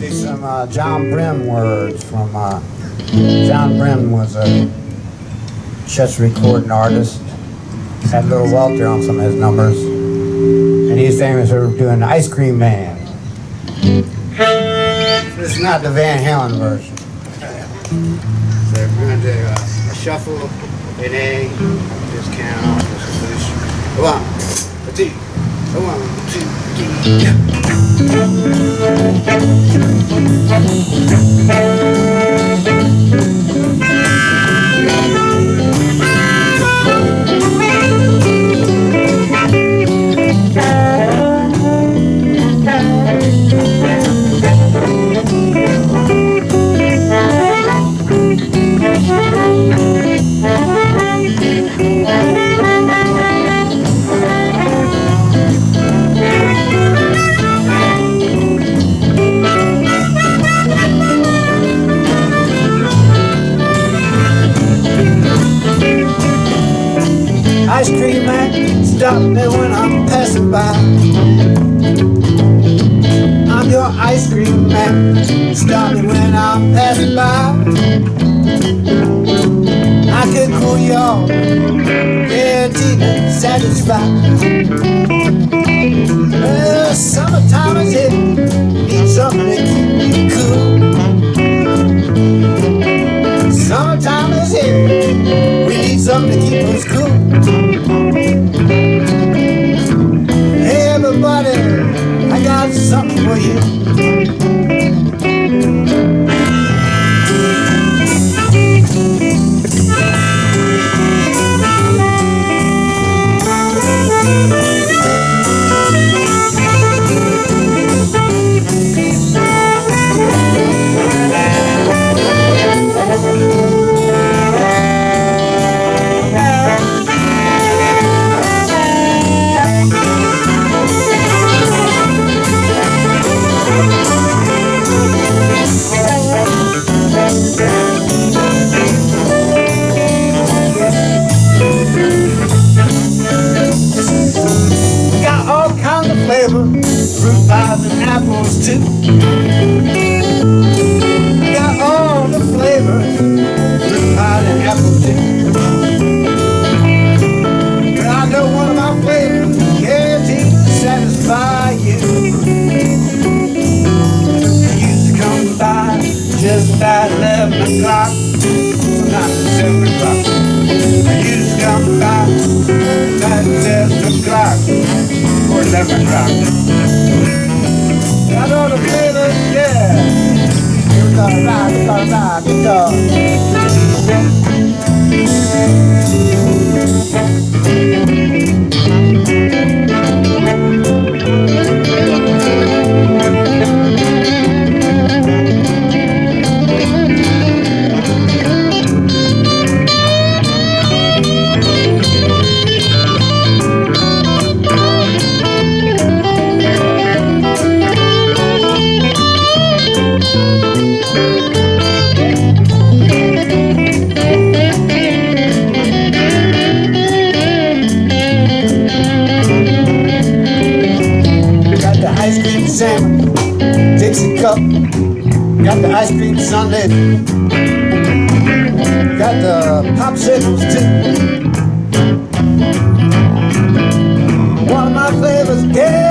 do some John Brim words from John Brim was a chess recording artist. Had Little Walter on some of his numbers, and he's famous for doing the Ice Cream Man. This is not the Van Halen version. So we're going to do a shuffle, an A, just count, just push. 1, 2, 1, 2, 3, yeah. Ice cream man, stop me when I'm passing by. I'm your ice cream man, stop me when I'm passing by. I could cool you all, guaranteed to satisfy. Well, summertime is here, need something to keep you cool. Summertime is here, we need something to keep us cool. Hey everybody, I got something for you. Fruit pies and apples too. Got all the flavors, fruit pies and apples too. But I know one of my flavors guaranteed to satisfy you. I used to come by just about 11 o'clock, not 7 o'clock. I used to come by about 7 o'clock. Or 11 o'clock. Got all the flavors, yeah. We're gonna rock, sandwich, Dixie cup, got the ice cream sundae, got the popsicles too. One of my flavors, yeah.